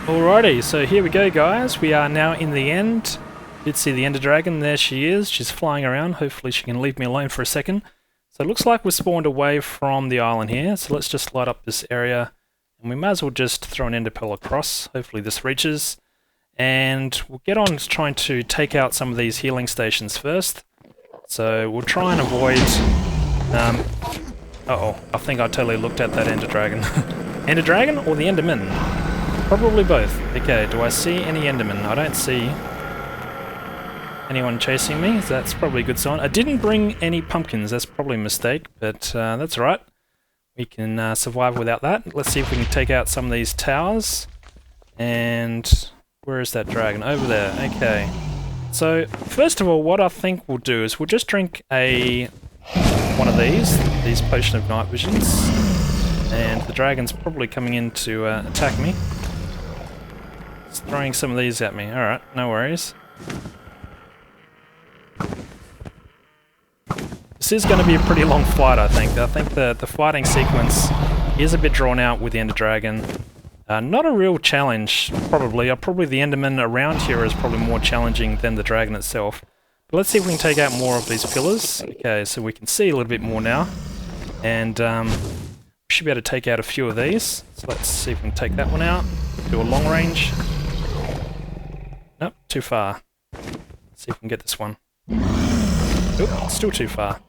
Alrighty, so here we go guys, we are now in the end. Did see the Ender Dragon, there she is, she's flying around, hopefully she can leave me alone for a second. So it looks like we're spawned away from the island here, so let's just light up this area. And we might as well just throw an ender pearl across, hopefully this reaches. And we'll get on trying to take out some of these healing stations first. So we'll try and avoid... uh-oh, I think I totally looked at that Ender Dragon. Ender Dragon or the Enderman? Probably both. Okay, do I see any Endermen? I don't see anyone chasing me, so that's probably a good sign. I didn't bring any pumpkins, that's probably a mistake, but that's alright. We can survive without that. Let's see if we can take out some of these towers. And where is that dragon? Over there, okay. So, first of all, what I think we'll do is we'll just drink one of these Potion of Night Visions. And the dragon's probably coming in to attack me. It's throwing some of these at me. Alright, no worries. This is going to be a pretty long fight, I think. I think the fighting sequence is a bit drawn out with the Ender Dragon. Not a real challenge, probably. Probably the Enderman around here is probably more challenging than the dragon itself. But let's see if we can take out more of these pillars. Okay, so we can see a little bit more now. And we should be able to take out a few of these. So let's see if we can take that one out. Do a long range. Nope, too far. Let's see if we can get this one. Oop, still too far.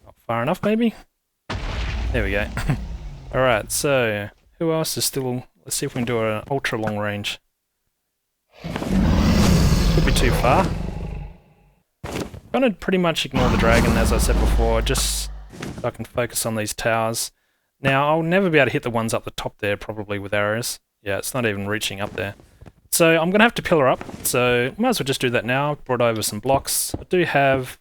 Not far enough, maybe? There we go. Alright, so who else is still... Let's see if we can do an ultra long range. Could be too far. I'm going to pretty much ignore the dragon, as I said before, just so I can focus on these towers. Now, I'll never be able to hit the ones up the top there, probably, with arrows. Yeah, it's not even reaching up there. So I'm going to have to pillar up, so might as well just do that now. I've brought over some blocks. I do have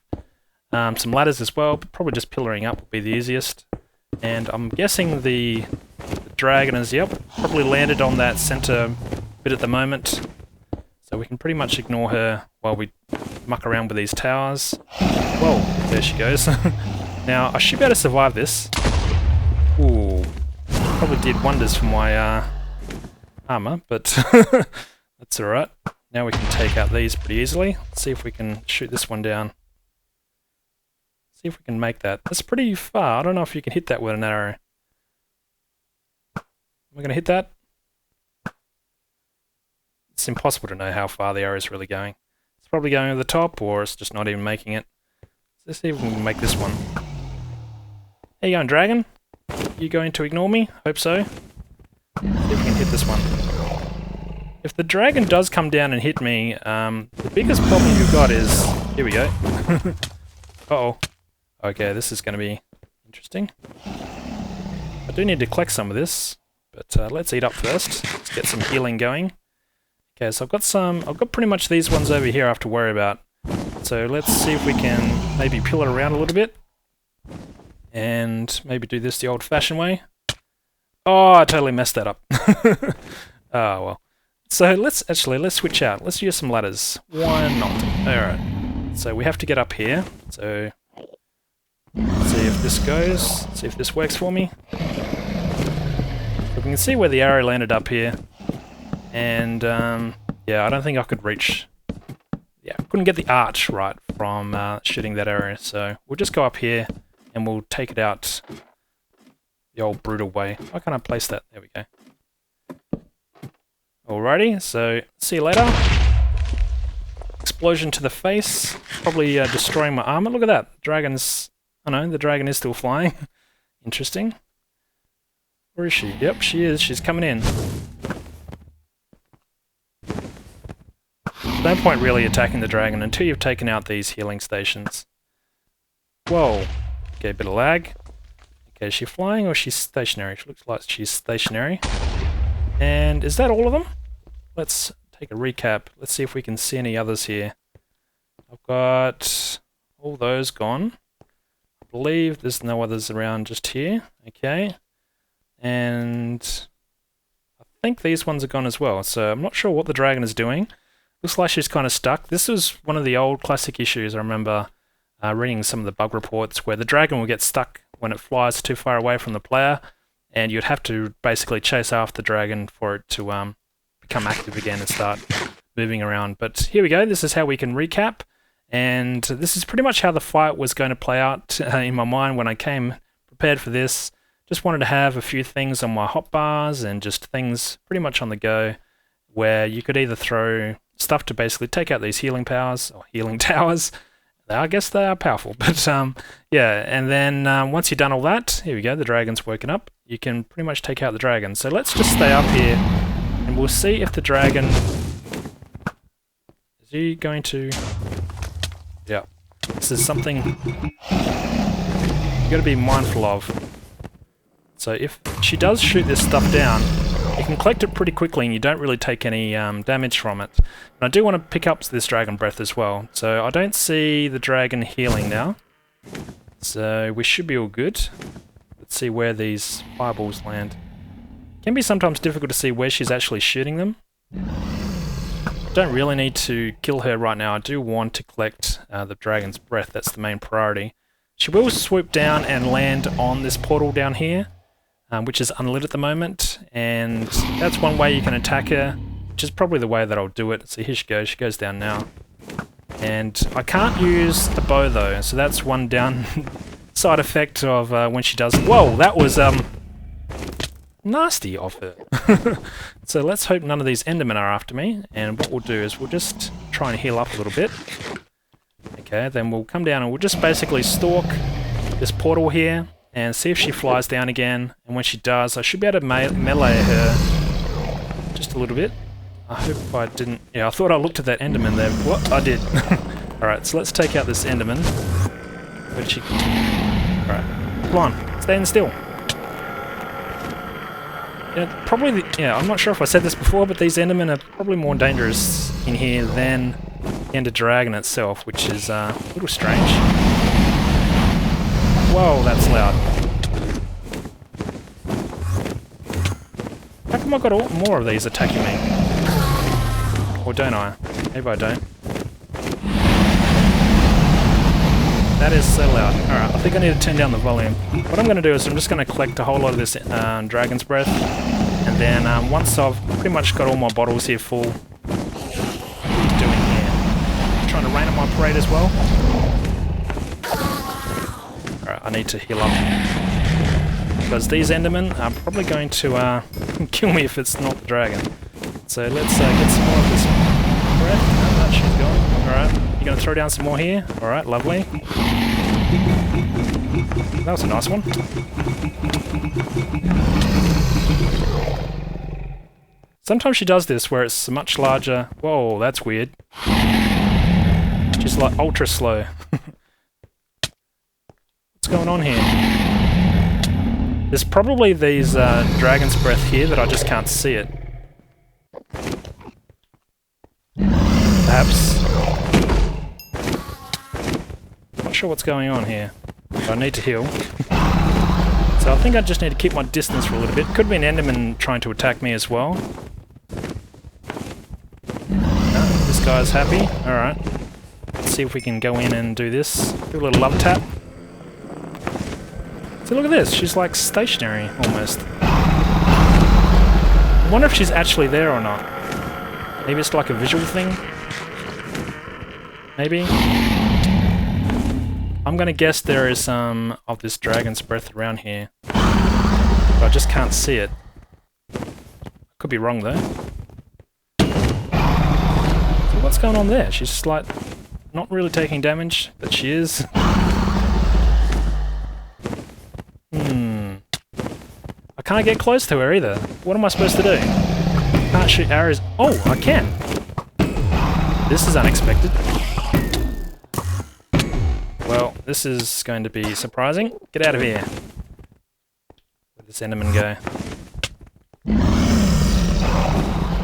some ladders as well, but probably just pillaring up will be the easiest. And I'm guessing the dragon is, yep, probably landed on that center bit at the moment. So we can pretty much ignore her while we muck around with these towers. Whoa, there she goes. Now, I should be able to survive this. Ooh, probably did wonders for my armor, but that's alright. Now we can take out these pretty easily. Let's see if we can shoot this one down. See if we can make that. That's pretty far. I don't know if you can hit that with an arrow. Am I going to hit that? It's impossible to know how far the arrow is really going. It's probably going over the top, or it's just not even making it. Let's see if we can make this one. How you going, dragon? You going to ignore me? Hope so. See if we can hit this one. If the dragon does come down and hit me, the biggest problem you've got is... Here we go. Uh-oh. Okay, this is going to be interesting. I do need to collect some of this, but let's eat up first. Let's get some healing going. Okay, so I've got pretty much these ones over here I have to worry about. So let's see if we can maybe pillar around a little bit. And maybe do this the old-fashioned way. Oh, I totally messed that up. Oh, well. So let's switch out. Let's use some ladders. Why not? Alright. So we have to get up here. So let's see if this goes. See if this works for me. So we can see where the arrow landed up here. And yeah, I don't think I could reach... Yeah, I couldn't get the arch right from shooting that arrow. So we'll just go up here and we'll take it out the old brutal way. Why can't I place that? There we go. Alrighty, so see you later. Explosion to the face. Probably destroying my armor. Look at that. Dragon's... Oh no, the dragon is still flying. Interesting. Where is she? Yep, she is. She's coming in. No point really attacking the dragon until you've taken out these healing stations. Whoa. Okay, a bit of lag. Okay, is she flying or is she stationary? She looks like she's stationary. And is that all of them? Let's take a recap. Let's see if we can see any others here. I've got all those gone. I believe there's no others around just here. Okay. And I think these ones are gone as well. So I'm not sure what the dragon is doing. Looks like she's kind of stuck. This was one of the old classic issues. I remember reading some of the bug reports where the dragon will get stuck when it flies too far away from the player, and you'd have to basically chase after the dragon for it to become active again and start moving around. But here we go. This is how we can recap, and this is pretty much how the fight was going to play out in my mind when I came prepared for this. Just wanted to have a few things on my hotbars and just things pretty much on the go where you could either throw stuff to basically take out these healing powers or healing towers. I guess they are powerful, but yeah, and then once you've done all that, here we go, the dragon's woken up, you can pretty much take out the dragon. So let's just stay up here and we'll see if the dragon... Is he going to... Yeah, this is something you got to be mindful of. So if she does shoot this stuff down, you can collect it pretty quickly and you don't really take any damage from it. And I do want to pick up this dragon breath as well. So I don't see the dragon healing now. So we should be all good. Let's see where these fireballs land. It can be sometimes difficult to see where she's actually shooting them. Don't really need to kill her right now. I do want to collect the dragon's breath. That's the main priority. She will swoop down and land on this portal down here, which is unlit at the moment, and that's one way you can attack her, which is probably the way that I'll do it. So here she goes down now. And I can't use the bow though, so that's one down side effect of when she does... Whoa, that was nasty of her. So let's hope none of these Endermen are after me, and what we'll do is we'll just try and heal up a little bit. Okay, then we'll come down and we'll just basically stalk this portal here, and see if she flies down again, and when she does, I should be able to melee her just a little bit. I hope I didn't... Yeah, I thought I looked at that Enderman there. What? I did. Alright, so let's take out this Enderman. Where did she... Alright, come on, stand still. Yeah, probably... Yeah, I'm not sure if I said this before, but these Endermen are probably more dangerous in here than the Ender Dragon itself, which is a little strange. Whoa, that's loud. How come I got more of these attacking me? Or don't I? Maybe I don't. That is so loud. Alright, I think I need to turn down the volume. What I'm going to do is I'm just going to collect a whole lot of this dragon's breath, and then once I've pretty much got all my bottles here full, what are you doing here? I'm trying to rain on my parade as well. Alright, I need to heal up. Because these Endermen are probably going to kill me if it's not the dragon. So let's get some more of this breath. Oh, no, she's gone. Alright, you're going to throw down some more here? Alright, lovely. That was a nice one. Sometimes she does this where it's much larger... Whoa, that's weird. She's like ultra slow. What's going on here? There's probably these dragon's breath here that I just can't see it. Perhaps. Not sure what's going on here. I need to heal. So I think I just need to keep my distance for a little bit. Could be an Enderman trying to attack me as well. No, this guy's happy. Alright. Let's see if we can go in and do this. Do a little love tap. So look at this, she's like stationary, almost. I wonder if she's actually there or not. Maybe it's like a visual thing? Maybe? I'm gonna guess there is some of this dragon's breath around here. But I just can't see it. Could be wrong though. So what's going on there? She's just like, not really taking damage, but she is. I can't get close to her either. What am I supposed to do? Can't shoot arrows. Oh, I can! This is unexpected. Well, this is going to be surprising. Get out of here. Where'd this Enderman go?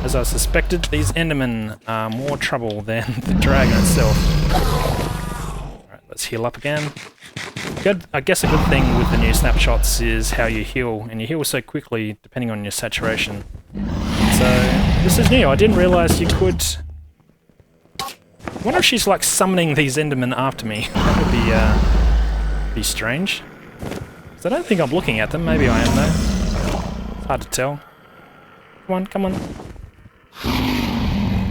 As I suspected, these Endermen are more trouble than the dragon itself. Alright, let's heal up again. Good. I guess a good thing with the new snapshots is how you heal, and you heal so quickly depending on your saturation. So, this is new. I didn't realise you could... I wonder if she's like summoning these Endermen after me. That would be strange. So I don't think I'm looking at them. Maybe I am though. It's hard to tell. Come on, come on.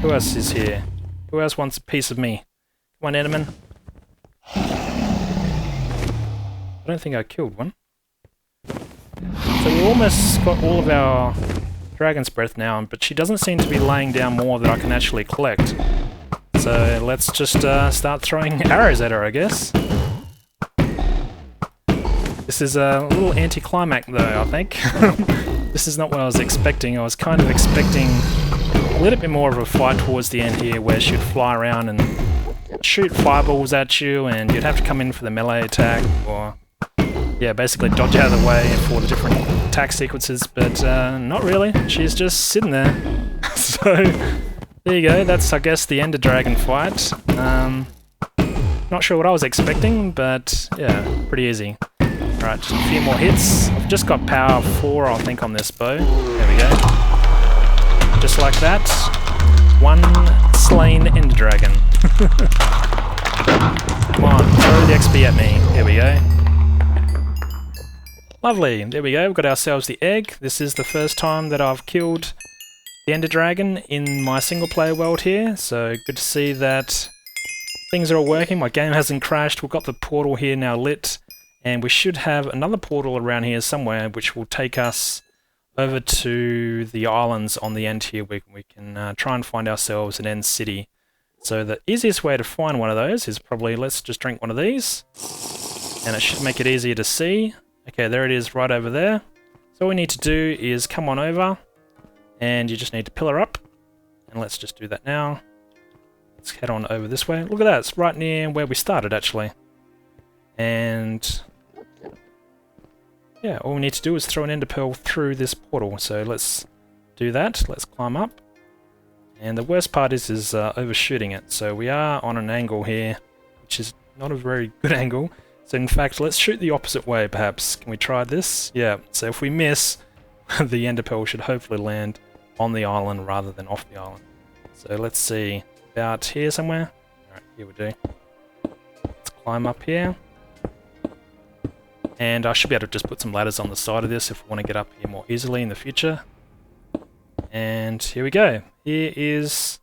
Who else is here? Who else wants a piece of me? Come on, Enderman. I don't think I killed one. So we almost got all of our Dragon's Breath now, but she doesn't seem to be laying down more that I can actually collect. So let's just start throwing arrows at her, I guess. This is a little anticlimax though, I think. This is not what I was expecting. I was kind of expecting a little bit more of a fight towards the end here, where she'd fly around and shoot fireballs at you, and you'd have to come in for the melee attack, or yeah, basically dodge out of the way for the different attack sequences, but not really. She's just sitting there. So there you go, that's I guess the Ender Dragon fight. Not sure what I was expecting, but yeah, pretty easy. Alright, just a few more hits. I've just got power 4 I think on this bow. There we go. Just like that. One slain Ender Dragon. Come on, throw the XP at me. Here we go. Lovely, there we go, we've got ourselves the egg. This is the first time that I've killed the Ender Dragon in my single player world here, so good to see that things are all working. My game hasn't crashed, we've got the portal here now lit, and we should have another portal around here somewhere which will take us over to the islands on the end here. We can try and find ourselves an end city. So the easiest way to find one of those is probably, let's just drink one of these, and it should make it easier to see. Okay, there it is right over there. So all we need to do is come on over, and you just need to pillar up, and let's just do that now. Let's head on over this way. Look at that, it's right near where we started actually. And yeah, all we need to do is throw an ender pearl through this portal. So let's do that, let's climb up. And the worst part is overshooting it. So we are on an angle here, which is not a very good angle. So in fact, let's shoot the opposite way perhaps. Can we try this? Yeah, so if we miss, the ender pearl should hopefully land on the island rather than off the island. So let's see, about here somewhere? Alright, here we do. Let's climb up here. And I should be able to just put some ladders on the side of this if we want to get up here more easily in the future. And here we go. Here is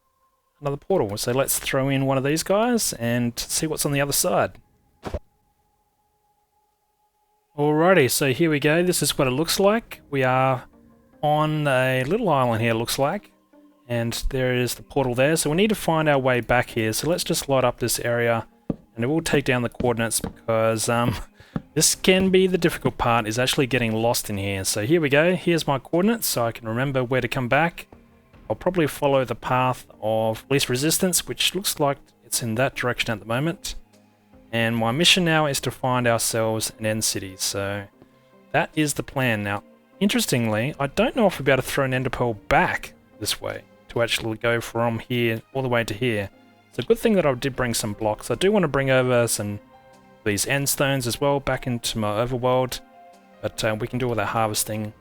another portal. So let's throw in one of these guys and see what's on the other side. Alrighty, so here we go. This is what it looks like. We are on a little island here, looks like. And there is the portal there. So we need to find our way back here. So let's just light up this area, and it will take down the coordinates, because this can be the difficult part, is actually getting lost in here. So here we go. Here's my coordinates, so I can remember where to come back. I'll probably follow the path of least resistance, which looks like it's in that direction at the moment. And my mission now is to find ourselves an end city, so that is the plan. Now, interestingly, I don't know if we'll be able to throw an ender pearl back this way to actually go from here all the way to here. It's a good thing that I did bring some blocks. I do want to bring over some these end stones as well back into my overworld, but we can do all that harvesting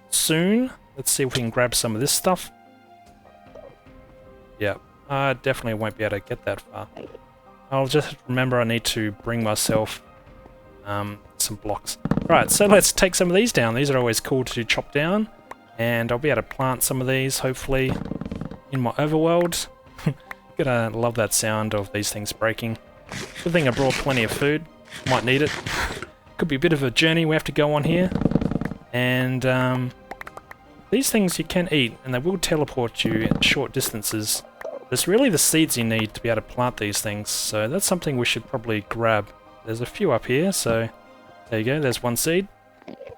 soon. Let's see if we can grab some of this stuff. Yeah, I definitely won't be able to get that far. I'll just remember I need to bring myself some blocks. Right, so let's take some of these down. These are always cool to chop down, and I'll be able to plant some of these, hopefully, in my overworld. Gonna love that sound of these things breaking. Good thing I brought plenty of food. Might need it. Could be a bit of a journey we have to go on here. And these things you can eat, and they will teleport you at short distances. It's really the seeds you need to be able to plant these things, so that's something we should probably grab. There's a few up here, so there you go, there's one seed.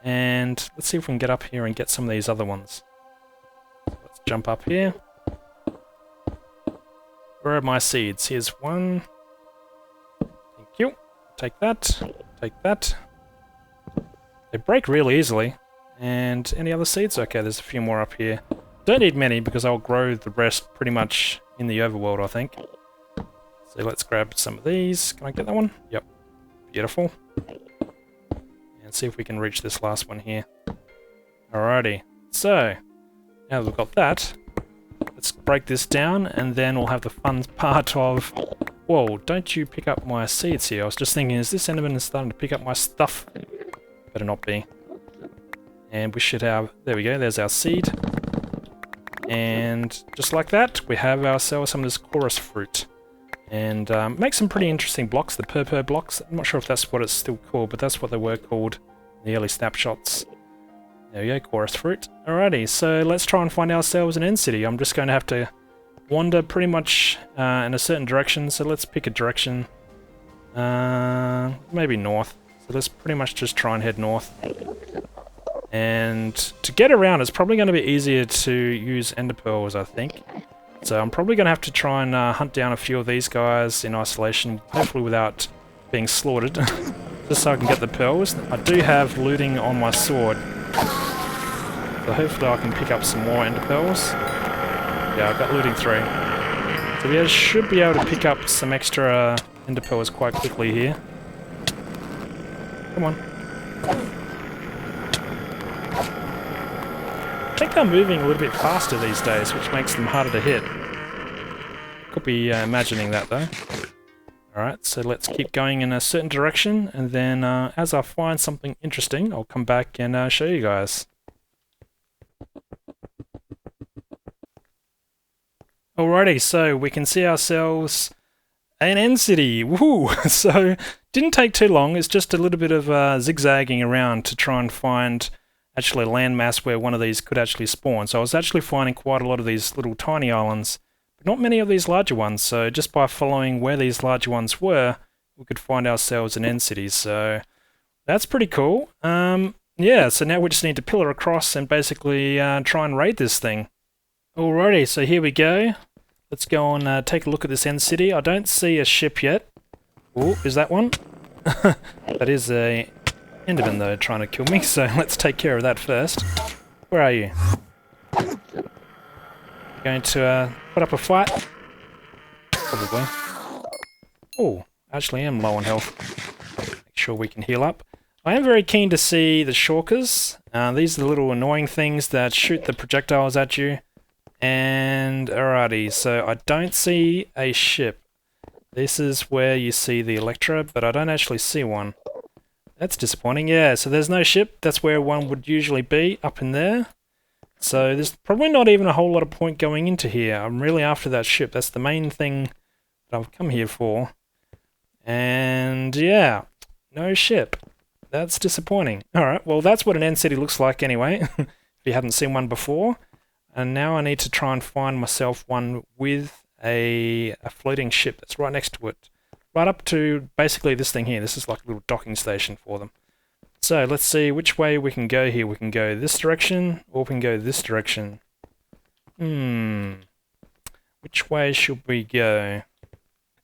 And let's see if we can get up here and get some of these other ones. Let's jump up here. Where are my seeds? Here's one. Thank you. Take that. Take that. They break really easily. And any other seeds? Okay, there's a few more up here. Don't need many because I'll grow the rest pretty much in the overworld, I think. So let's grab some of these. Can I get that one? Yep. Beautiful. And see if we can reach this last one here. Alrighty. So, now that we've got that, let's break this down and then we'll have the fun part of... Whoa, don't you pick up my seeds here. I was just thinking, is this Enderman starting to pick up my stuff? Better not be. And we should have... There we go, there's our seed. And just like that, we have ourselves some of this chorus fruit. And make some pretty interesting blocks, the purple blocks. I'm not sure if that's what it's still called, but that's what they were called in the early snapshots. There we go, chorus fruit. Alrighty, so let's try and find ourselves an end city. I'm just going to have to wander pretty much in a certain direction, so let's pick a direction. Maybe north. So let's pretty much just try and head north. And to get around, it's probably going to be easier to use ender pearls, I think. So I'm probably going to have to try and hunt down a few of these guys in isolation, hopefully without being slaughtered, just so I can get the pearls. I do have looting on my sword, so hopefully I can pick up some more ender pearls. Yeah, I've got looting 3. So we should be able to pick up some extra ender pearls quite quickly here. Come on. I think they're moving a little bit faster these days, which makes them harder to hit. Could be imagining that though. Alright, so let's keep going in a certain direction, and then as I find something interesting, I'll come back and show you guys. Alrighty, so we can see ourselves an end city. Woohoo! So, didn't take too long, it's just a little bit of zigzagging around to try and find actually a landmass where one of these could actually spawn. So I was actually finding quite a lot of these little tiny islands, but not many of these larger ones. So just by following where these larger ones were, we could find ourselves an end city. So that's pretty cool. Yeah, so now we just need to pillar across and basically try and raid this thing. Alrighty, so here we go. Let's go and take a look at this end city. I don't see a ship yet. Oh, is that one? That is a Enderman though, trying to kill me, so let's take care of that first. Where are you? Going to put up a fight? Probably. Oh, actually am low on health. Make sure we can heal up. I am very keen to see the shorkers. These are the little annoying things that shoot the projectiles at you. And alrighty, so I don't see a ship. This is where you see the Electra, but I don't actually see one. That's disappointing, yeah, so there's no ship. That's where one would usually be, up in there. So there's probably not even a whole lot of point going into here. I'm really after that ship. That's the main thing that I've come here for. And yeah, no ship. That's disappointing. Alright, well that's what an end city looks like anyway, if you hadn't seen one before. And now I need to try and find myself one with a floating ship that's right next to it. Right up to basically this thing here. This is like a little docking station for them. So let's see which way we can go here. We can go this direction, or we can go this direction. Which way should we go?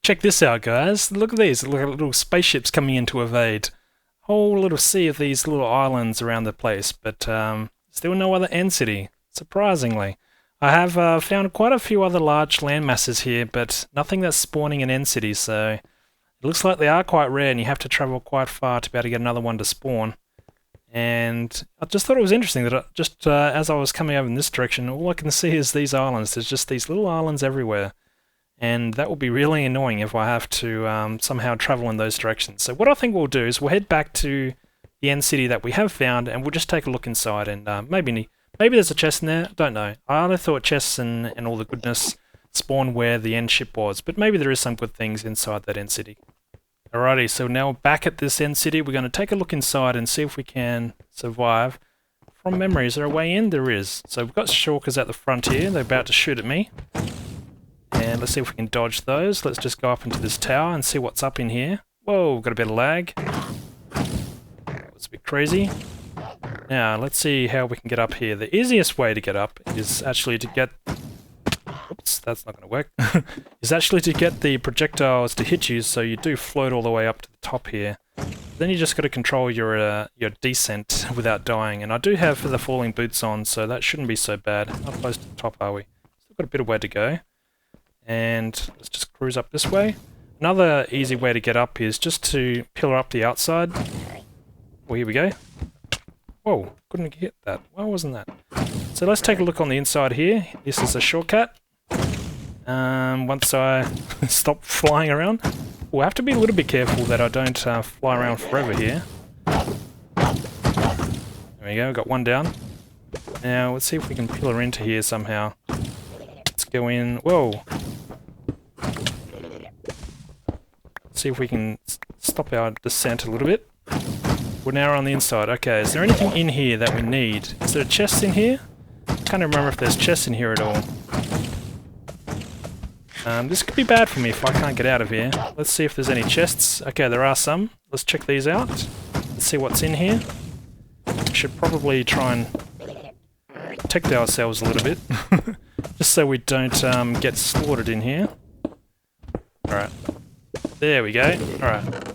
Check this out, guys. Look at these little spaceships coming in to evade. Whole little sea of these little islands around the place, but still no other end city, surprisingly. I have found quite a few other large land masses here, but nothing that's spawning an end city, so it looks like they are quite rare and you have to travel quite far to be able to get another one to spawn. And I just thought it was interesting that just as I was coming over in this direction, all I can see is these islands. There's just these little islands everywhere. And that will be really annoying if I have to somehow travel in those directions. So what I think we'll do is we'll head back to the end city that we have found, and we'll just take a look inside, and maybe there's a chest in there, don't know. I only thought chests and all the goodness spawn where the end ship was, but maybe there is some good things inside that end city. Alrighty, so now back at this end city, we're going to take a look inside and see if we can survive. From memory, is there a way in? There is. So we've got shulkers at the front here, they're about to shoot at me. And let's see if we can dodge those. Let's just go up into this tower and see what's up in here. Whoa, we've got a bit of lag. It's a bit crazy. Now, let's see how we can get up here. The easiest way to get up is actually to get... Oops, that's not going to work, is actually to get the projectiles to hit you so you do float all the way up to the top here. Then you just got to control your descent without dying, and I do have the falling boots on, so that shouldn't be so bad. How close to the top are we? Still got a bit of way to go. And let's just cruise up this way. Another easy way to get up is just to pillar up the outside. Oh, here we go. Whoa, couldn't get that. Why wasn't that? So let's take a look on the inside here. This is a shortcut. Once I stop flying around, we'll have to be a little bit careful that I don't fly around forever here. There we go, got one down. Now let's see if we can pillar into here somehow. Let's go in. Whoa. Let's see if we can stop our descent a little bit. We're now on the inside. Okay, is there anything in here that we need? Is there a chest in here? I can't remember if there's chests in here at all. This could be bad for me if I can't get out of here. Let's see if there's any chests. Okay, there are some. Let's check these out. Let's see what's in here. We should probably try and protect ourselves a little bit. Just so we don't get slaughtered in here. Alright. There we go. Alright.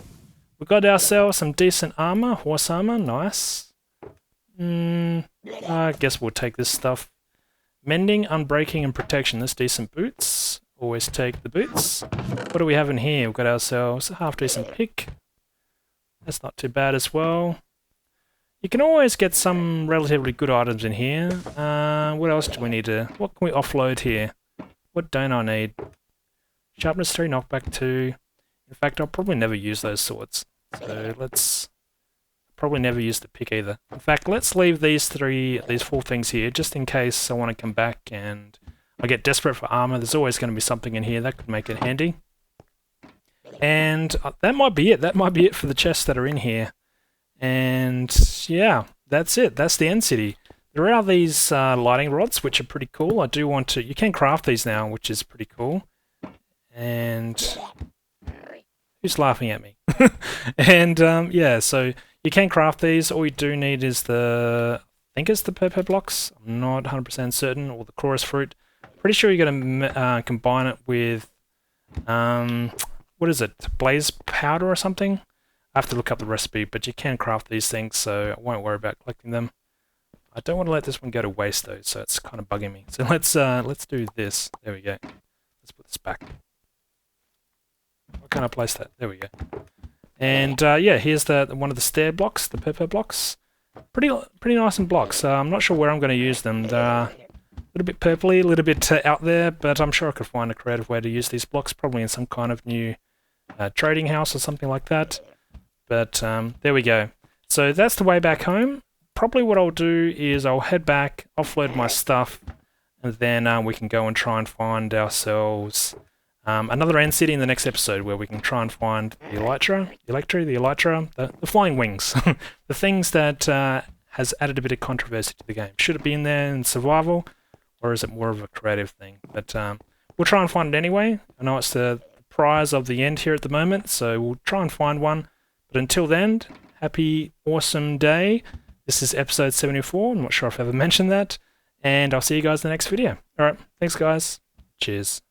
We got ourselves some decent armor. Horse armor. Nice. I guess we'll take this stuff. Mending, unbreaking, and protection. That's decent boots. Always take the boots. What do we have in here? We've got ourselves a half-decent pick. That's not too bad as well. You can always get some relatively good items in here. What else do we need to... What can we offload here? What don't I need? Sharpness 3, knockback 2. In fact, I'll probably never use those swords. So let's... Probably never use the pick either. In fact, let's leave these four things here, just in case I want to come back and I get desperate for armor. There's always going to be something in here that could make it handy. And that might be it. That might be it for the chests that are in here. And yeah, that's it. That's the end city. There are these lighting rods, which are pretty cool. I do want to... You can craft these now, which is pretty cool. And... Who's laughing at me? And yeah, so you can craft these. All you do need is I think it's the purple blocks. I'm not 100% certain. Or the chorus fruit. Pretty sure you're going to combine it with... what is it? Blaze powder or something? I have to look up the recipe, but you can craft these things, so I won't worry about collecting them. I don't want to let this one go to waste though, so it's kind of bugging me. So let's do this. There we go. Let's put this back. Why can't I place that? There we go. And yeah, here's one of the stair blocks, the purple blocks. Pretty nice and blocks. I'm not sure where I'm going to use them. They're a little bit purpley, a little bit out there, but I'm sure I could find a creative way to use these blocks, probably in some kind of new trading house or something like that. But there we go. So that's the way back home. Probably what I'll do is I'll head back, offload my stuff, and then we can go and try and find ourselves another end city in the next episode where we can try and find the flying wings. The things that has added a bit of controversy to the game. Should it be in there in survival, or is it more of a creative thing? But we'll try and find it anyway. I know it's the prize of the end here at the moment, so we'll try and find one. But until then, happy, awesome day. This is episode 74. I'm not sure if I ever mentioned that. And I'll see you guys in the next video. Alright, thanks guys. Cheers.